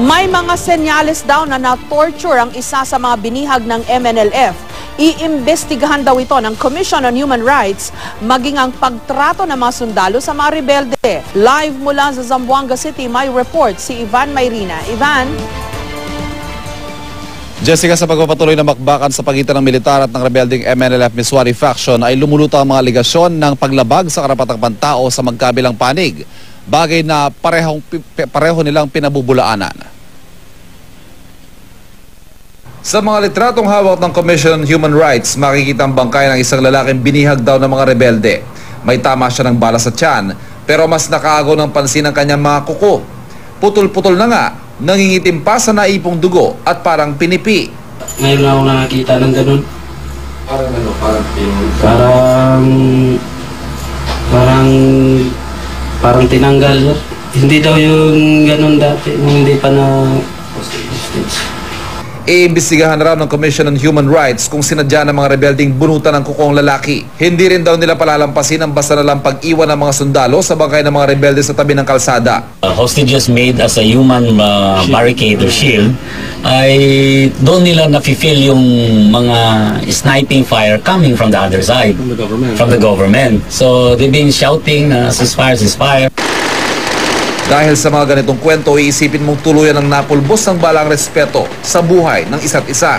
May mga senyales daw na na-torture ang isa sa mga binihag ng MNLF. Iimbestigahan daw ito ng Commission on Human Rights, maging ang pagtrato ng mga sundalo sa mga rebelde. Live mula sa Zamboanga City, may report si Ivan Mayrina. Ivan? Jessica, sa pagpapatuloy ng bakbakan sa pagitan ng militar at ng rebelding MNLF Miswari faction ay lumulutang ang mga aligasyon ng paglabag sa karapatang pantao sa magkabilang panig. Bagay na pareho nilang pinabubulaanan. Sa mga litratong hawak ng Commission on Human Rights, makikita ang bangkay ng isang lalaking binihag daw ng mga rebelde. May tama siya ng bala sa tiyan, pero mas nakaagaw ng pansin ang kanyang mga kuko. Putol-putol na nga, nangingitim pa sa naipong dugo at parang pinipi. Ngayon ako nakakita ng ganun. Parang ano? Parang tinanggal. Hindi daw yung ganun dati, hindi pa na hostage. Iimbestigahan raw ng Commission on Human Rights kung sinadya ng mga rebelding bunutan ng kukong lalaki. Hindi rin daw nila palalampasin ang basta na lang pag-iwan ng mga sundalo sa bangkay ng mga rebelde sa tabi ng kalsada. Hostages made as a human barricade or shield ay doon nila nafe-feel yung mga sniping fire coming from the other side, from the government. So they've been shouting, ceasefire, ceasefire. Dahil sa mga ganitong kwento, iisipin mong tuluyan ng napulbos ng balang respeto sa buhay ng isa't isa.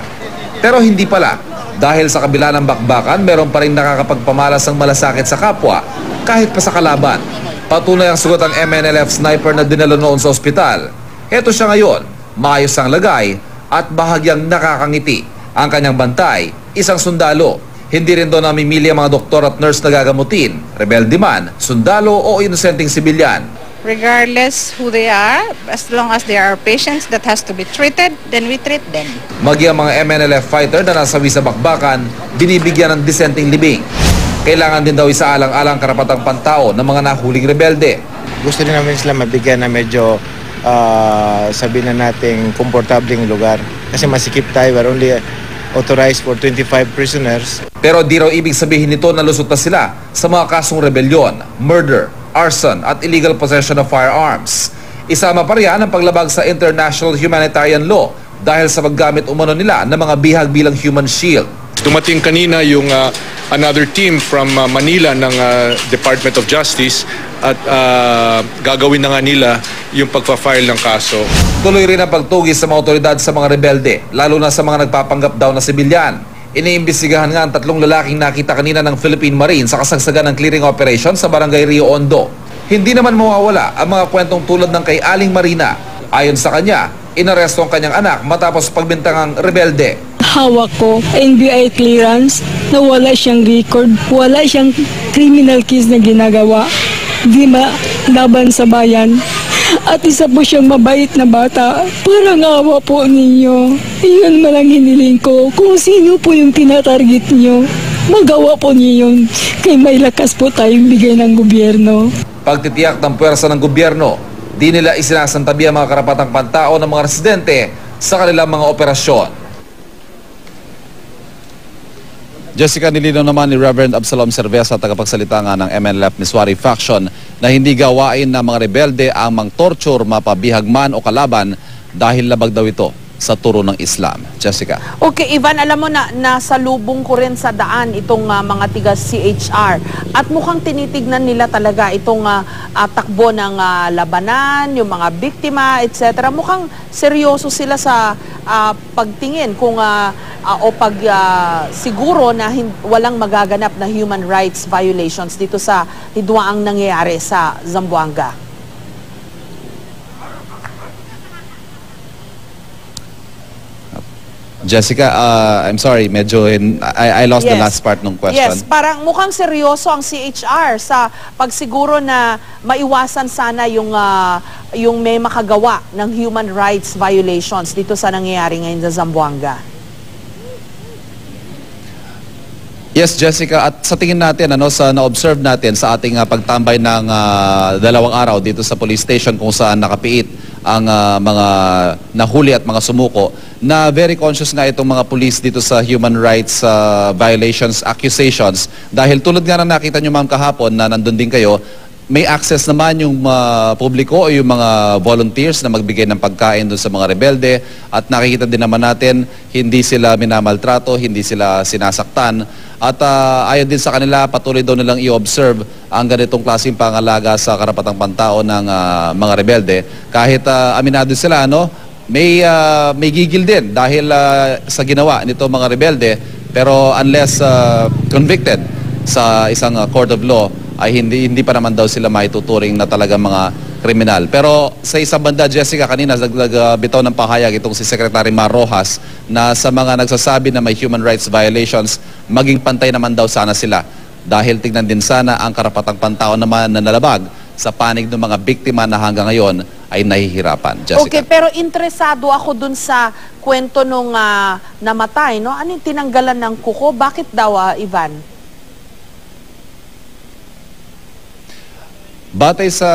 Pero hindi pala. Dahil sa kabila ng bakbakan, meron pa rin nakakapagpamalas ng malasakit sa kapwa kahit pa sa kalaban. Patunay ang sugat ang MNLF sniper na dinala noon sa ospital. Heto siya ngayon, maayos ang lagay at bahagyang nakakangiti. Ang kanyang bantay, isang sundalo. Hindi rin doon namimili ang mga doktor at nurse na gagamutin, rebelde man, sundalo o inosenteng sibilyan. Regardless who they are, as long as they are patients that has to be treated, then we treat them. Magi ang mga MNLF fighter na nasawi sa bakbakan, binibigyan ng disenteng libing. Kailangan din daw isaalang-alang karapatang pantao ng mga nahuling rebelde. Gusto din namin sila mabigyan na medyo sabihin na nating komportabling lugar. Kasi masikip tayo, we're only authorized for 25 prisoners. Pero di raw ibig sabihin nito na lusot na sila sa mga kasong rebelyon, murder, arson at illegal possession of firearms. Isama pa riyan ang paglabag sa international humanitarian law dahil sa paggamit umano nila ng mga bihag bilang human shield. Dumating kanina yung another team from Manila ng Department of Justice at gagawin na nga nila yung pagpa-file ng kaso. Tuloy rin ang pagtugis sa mga otoridad sa mga rebelde, lalo na sa mga nagpapanggap daw na sibilyan. Iniimbestigahan nga ang 3 lalaking nakita kanina ng Philippine Marine sa kasagsagan ng clearing operation sa Barangay Rio Hondo. Hindi naman mawawala ang mga kwentong tulad ng kay Aling Marina. Ayon sa kanya, inaresto ang kanyang anak matapos pagbintangang rebelde. Hawak ko, NBI clearance, na wala siyang record, wala siyang criminal case na ginagawa, di laban sa bayan. At isa po siyang mabait na bata. Parang awa po ninyo. Iyon malang hiniling ko. Kung sino po yung tinatarget niyo, magawa po niyo yun. Kaya may lakas po tayong bigay ng gobyerno. Pagtitiyak ng puwersa ng gobyerno, di nila isinasantabi ang mga karapatang pantao ng mga residente sa kanilang mga operasyon. Jessica, nilinaw naman ni Reverend Absalom Cerveza, tagapagsalita nga ng MNLF Miswari faction, na hindi gawain ng mga rebelde ang mang-torture, mapabihag man o kalaban dahil labag daw ito sa turo ng Islam. Jessica. Okay, Ivan, alam mo na nasa lubong ko rin sa daan itong mga tiga CHR at mukhang tinitignan nila talaga itong takbo ng labanan, yung mga biktima, etc. Mukhang seryoso sila sa pagtingin kung siguro na walang magaganap na human rights violations dito sa hidwaang nangyayari sa Zamboanga. Jessica, I'm sorry, medyo I lost the last part ng question. Yes, parang mukhang seryoso ang CHR sa pagsiguro na maiwasan sana yung may makagawa ng human rights violations dito sa nangyayari ngayon sa Zamboanga. Yes, Jessica, at sa tingin natin, sa na-observe natin sa ating pagtambay ng 2 araw dito sa police station kung saan nakapiit ang mga nahuli at mga sumuko, na very conscious nga itong mga police dito sa human rights violations, accusations, dahil tulad nga na nakita nyo ma'am kahapon na nandun din kayo, may access naman yung publiko o yung mga volunteers na magbigay ng pagkain doon sa mga rebelde, at nakikita din naman natin hindi sila minamaltrato, hindi sila sinasaktan, at ayon din sa kanila patuloy daw nilang i-observe ang ganitong klaseng pangalaga sa karapatang pantao ng mga rebelde. Kahit aminado sila, may gigil din dahil sa ginawa nito mga rebelde, pero unless convicted sa isang court of law ay hindi pa naman daw sila maituturing na talaga mga kriminal. Pero sa isang banda, Jessica, kanina nagbitaw ng pahayag itong si Secretary Mar Rojas na sa mga nagsasabi na may human rights violations, maging pantay naman daw sana sila. Dahil tignan din sana ang karapatang pantao naman na nalabag sa panig ng mga biktima na hanggang ngayon ay nahihirapan. Jessica. Okay, pero interesado ako dun sa kwento nung namatay, no? Ano yung tinanggalan ng kuko? Bakit daw, Ivan? Batay sa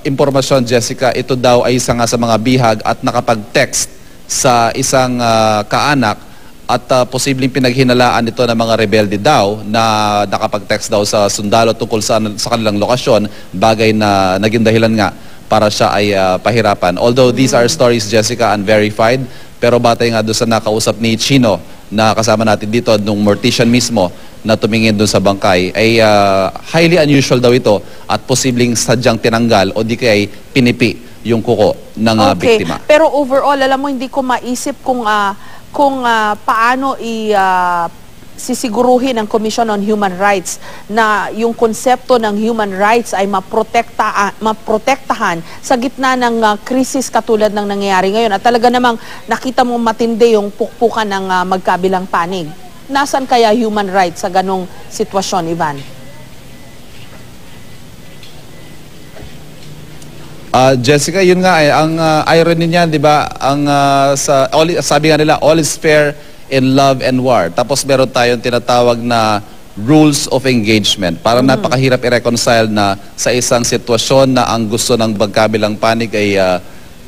impormasyon, Jessica, ito daw ay isa nga sa mga bihag at nakapag-text sa isang kaanak at posibleng pinaghinalaan ito ng mga rebelde daw na nakapag-text daw sa sundalo tungkol sa kanilang lokasyon, bagay na naging dahilan nga para siya ay pahirapan. Although these are stories, Jessica, unverified, pero batay nga doon sa nakausap ni Chino na kasama natin dito nung mortician mismo na tumingin doon sa bangkay, ay highly unusual daw ito at posibleng sadyang tinanggal o di kaya pinipi yung kuko ng biktima. Pero overall, alam mo, hindi ko maisip kung paano sisiguruhin ng Commission on Human Rights na yung konsepto ng human rights ay maprotektahan sa gitna ng krisis katulad ng nangyayari ngayon. At talaga namang nakita mo matindi yung pukpukan ng magkabilang panig. Nasaan kaya human rights sa ganong sitwasyon, Ivan? Jessica, yun nga ang irony niyan, 'di ba? Ang sabi nga nila, all is fair in love and war. Tapos meron tayong tinatawag na rules of engagement. Parang napakahirap i-reconcile na sa isang sitwasyon na ang gusto ng magkabilang panig ay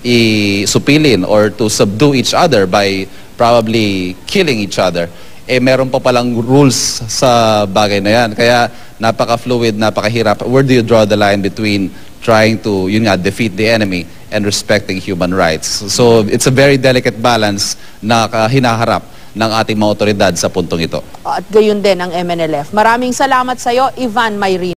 isupilin or to subdue each other by probably killing each other. Meron pa palang rules sa bagay na yan. Kaya napaka-fluid, napakahirap. Where do you draw the line between trying to, defeat the enemy and respecting human rights? So it's a very delicate balance na hinaharap ng ating mga otoridad sa puntong ito. At gayon din ang MNLF. Maraming salamat sa iyo, Ivan Mayrina.